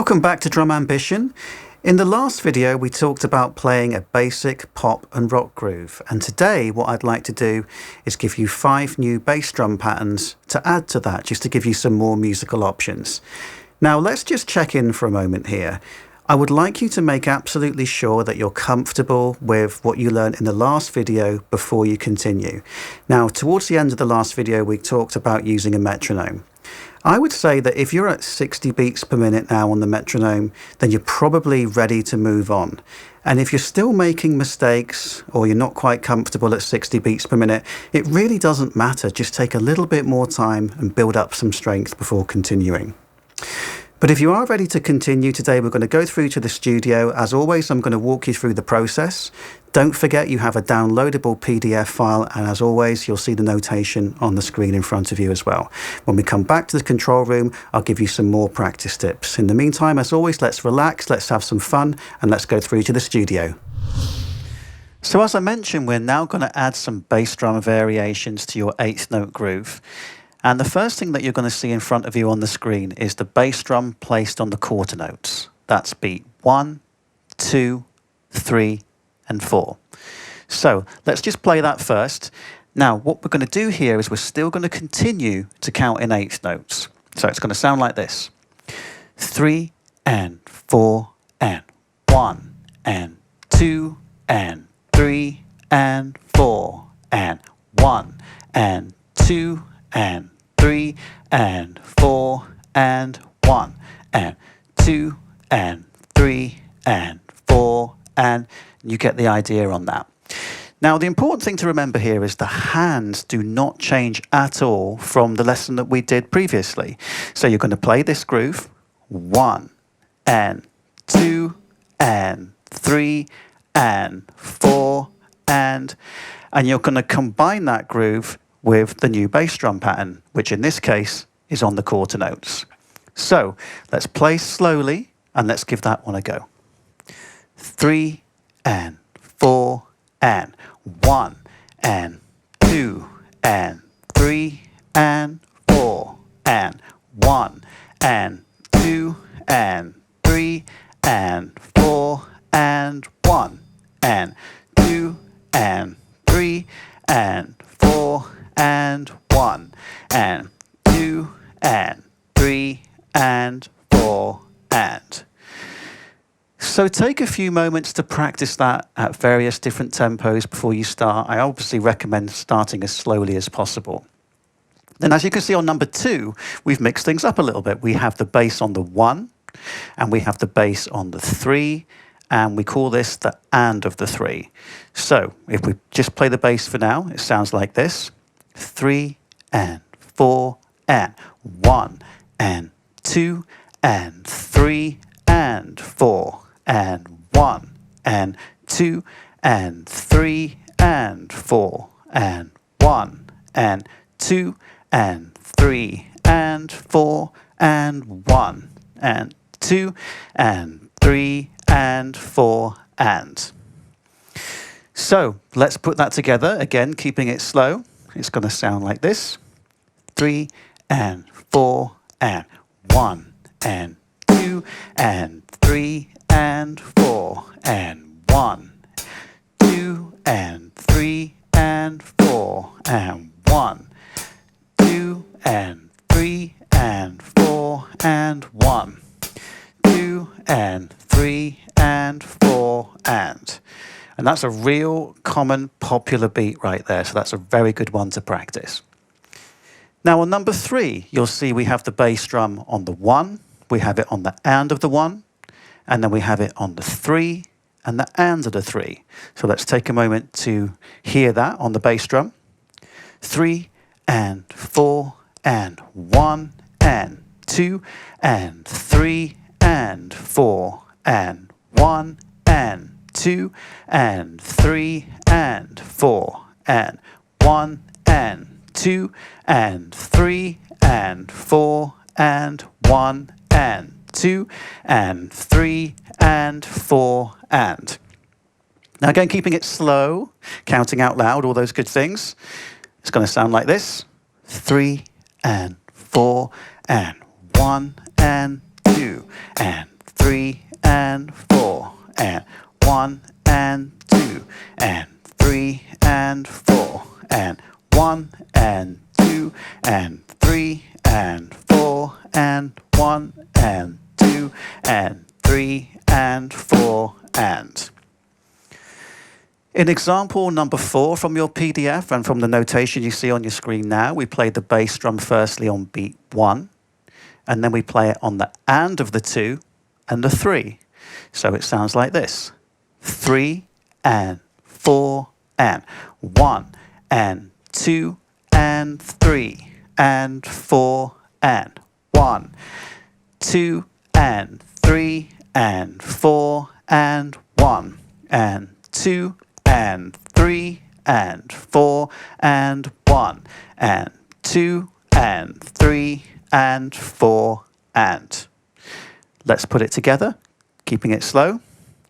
Welcome back to Drum Ambition. In the last video we talked about playing a basic pop and rock groove, and today what I'd like to do is give you 5 new bass drum patterns to add to that, just to give you some more musical options. Now let's just check in for a moment here. I would like you to make absolutely sure that you're comfortable with what you learned in the last video before you continue. Now towards the end of the last video we talked about using a metronome. I would say that if you're at 60 beats per minute now on the metronome, then you're probably ready to move on. And if you're still making mistakes or you're not quite comfortable at 60 beats per minute, it really doesn't matter. Just take a little bit more time and build up some strength before continuing. But if you are ready to continue today, we're going to go through to the studio. As always, I'm going to walk you through the process. Don't forget you have a downloadable PDF file, and as always, you'll see the notation on the screen in front of you as well. When we come back to the control room, I'll give you some more practice tips. In the meantime, as always, let's relax, let's have some fun, and let's go through to the studio. So as I mentioned, we're now going to add some bass drum variations to your 8th note groove. And the first thing that you're going to see in front of you on the screen is the bass drum placed on the quarter notes. That's beat 1, 2, 3, and 4. So let's just play that first. Now what we're going to do here is we're still going to continue to count in 8th notes. So it's going to sound like this. 3 and 4 and 1 and 2 and 3 and 4 and 1 and 2 and 3 and 4 and 1 and 2 and 3 and 4 and you get the idea on that. Now the important thing to remember here is the hands do not change at all from the lesson that we did previously. So you're going to play this groove 1 and 2 and 3 and 4 and you're going to combine that groove with the new bass drum pattern, which in this case is on the quarter notes. So let's play slowly and let's give that one a go. 3 and 4 and 1 and 2 and 3 and 4 and 1 and 2 and 3 and 4 and 1 and 2 and 3 and 4 and 1 and 2 and 3 and 4 and. So take a few moments to practice that at various different tempos before you start. I obviously recommend starting as slowly as possible. Then as you can see on number 2, we've mixed things up a little bit. We have the bass on the 1 and we have the bass on the 3, and we call this the and of the 3. So if we just play the bass for now, it sounds like this. 3 and 4 and 1 and 2 and 3 and 4 and 1 and 2 and 3 and 4 and 1 and 2 and 3 and 4 and 1 and 2 and 3 and 4 and. So let's put that together again, keeping it slow. It's going to sound like this. 3 and 4 and 1 and 2 and 3 and 4 and 1, 2 and 3 and 4 and 1, 2 and 3 and 4 and 1, 2 and 3 and 4 and. And that's a real common popular beat right there. So that's a very good one to practice. Now on number 3, you'll see we have the bass drum on the 1, we have it on the and of the 1, and then we have it on the 3 and the and of the 3. So let's take a moment to hear that on the bass drum. 3 and 4 and 1 and 2 and 3 and 4 and 1 and 2 and 3 and 4 and 1 and 2 and 3 and 4 and 1 and 2 and 3 and 4 and. Now again, keeping it slow, counting out loud, all those good things. It's going to sound like this. 3 and 4 and 1 and 2 and 3 and 4 and 1 and 2 and 3 and 4 and 1 and 2 and 3 and 4 and 1 and 2 and 3 and 4 and. In example number 4 from your PDF and from the notation you see on your screen now, we play the bass drum firstly on beat 1, and then we play it on the and of the 2 and the 3. So it sounds like this: 3 and 4 and 1 and 2 and 3 and 4 and 1, 2 and 3 and 4 and 1 and 2 and 3 and 4 and 1 and 2 and 3 and 4 and. Let's put it together, keeping it slow.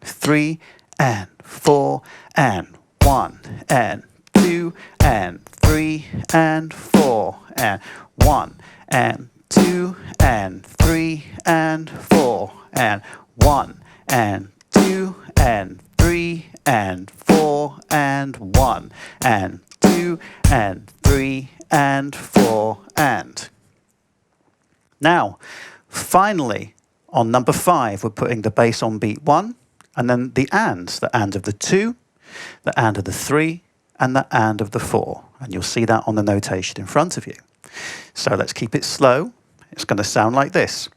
3 and 4 and 1 and 2 and 3 and 4 and 1 and 2 and 3 and 4 and 1 and 2 and 3 and 4 and 1 and 2 and 3 and 4 and. Now, finally, on number 5, we're putting the bass on beat 1, and then the and of the 2, the and of the 3, and the and of the 4. And you'll see that on the notation in front of you. So let's keep it slow. It's going to sound like this: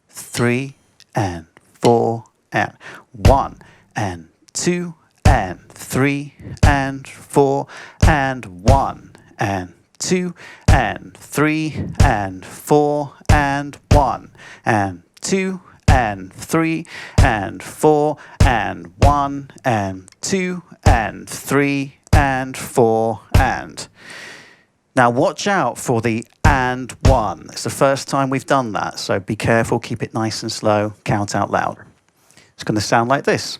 3 and 4 and 1 and 2 and 3 and 4 and 1 and 2 and 3 and 4 and 1 and 2 and 3 and 4 and 1 and 2 and 3 and 4 and. Now watch out for the and 1. It's the first time we've done that, so be careful, keep it nice and slow, count out loud. It's going to sound like this: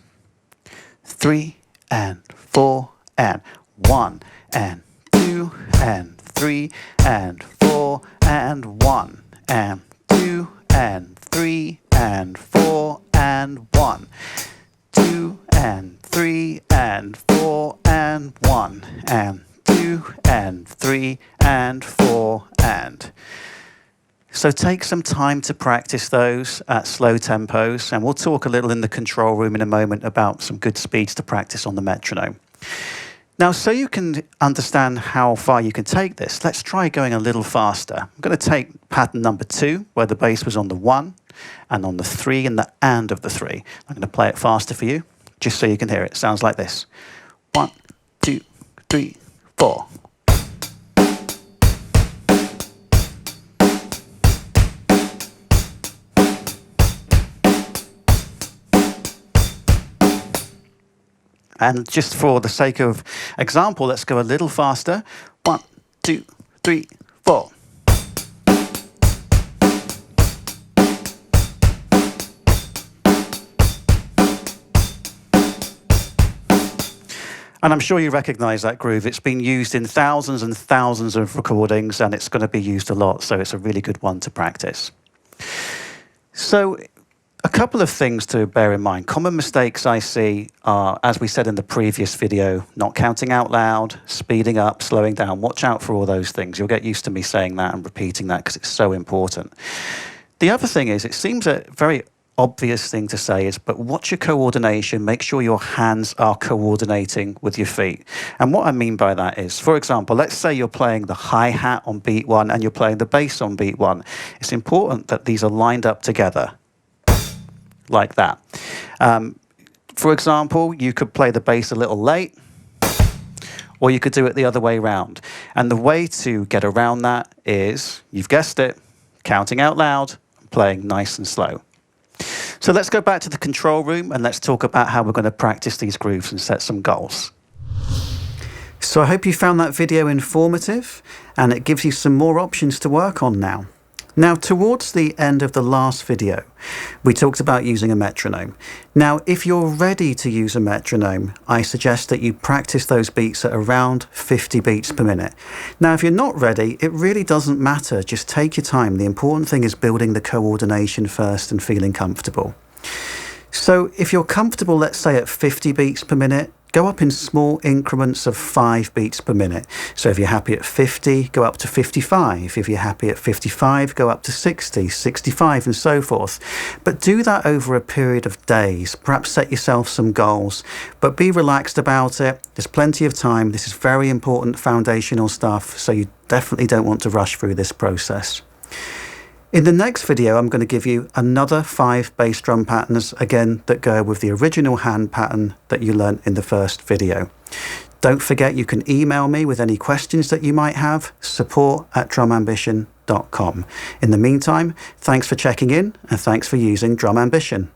3 and 4 and 1 and 2 and 3 and 4 and 1 and 2 and 3 and 4 and 1, 2 and 3 and 4 and 1 and 2 and 3 and 4 and. So take some time to practice those at slow tempos, and we'll talk a little in the control room in a moment about some good speeds to practice on the metronome. Now, so you can understand how far you can take this, let's try going a little faster. I'm going to take pattern number 2, where the bass was on the 1 and on the 3 and the and of the 3. I'm going to play it faster for you, just so you can hear it. It sounds like this: 1, 2, 3, 4. And just for the sake of example, let's go a little faster. 1, 2, 3, 4. And I'm sure you recognize that groove. It's been used in thousands and thousands of recordings, and it's going to be used a lot, so it's a really good one to practice. So a couple of things to bear in mind. Common mistakes I see are, as we said in the previous video, not counting out loud, speeding up, slowing down. Watch out for all those things. You'll get used to me saying that and repeating that because it's so important. The other thing is, it seems a very obvious thing to say is, but watch your coordination, make sure your hands are coordinating with your feet. And what I mean by that is, for example, let's say you're playing the hi-hat on beat 1 and you're playing the bass on beat 1. It's important that these are lined up together, like that. For example, you could play the bass a little late, or you could do it the other way around. And the way to get around that is, you've guessed it, counting out loud, playing nice and slow. So let's go back to the control room and let's talk about how we're going to practice these grooves and set some goals. So I hope you found that video informative and it gives you some more options to work on now. Now, towards the end of the last video, we talked about using a metronome. Now, if you're ready to use a metronome, I suggest that you practice those beats at around 50 beats per minute. Now, if you're not ready, it really doesn't matter. Just take your time. The important thing is building the coordination first and feeling comfortable. So if you're comfortable, let's say at 50 beats per minute, go up in small increments of 5 beats per minute. So if you're happy at 50, go up to 55. If you're happy at 55, go up to 60, 65 and so forth. But do that over a period of days. Perhaps set yourself some goals, but be relaxed about it. There's plenty of time. This is very important foundational stuff, so you definitely don't want to rush through this process. In the next video, I'm going to give you another 5 bass drum patterns, again, that go with the original hand pattern that you learnt in the first video. Don't forget you can email me with any questions that you might have, support@drumambition.com. In the meantime, thanks for checking in and thanks for using Drum Ambition.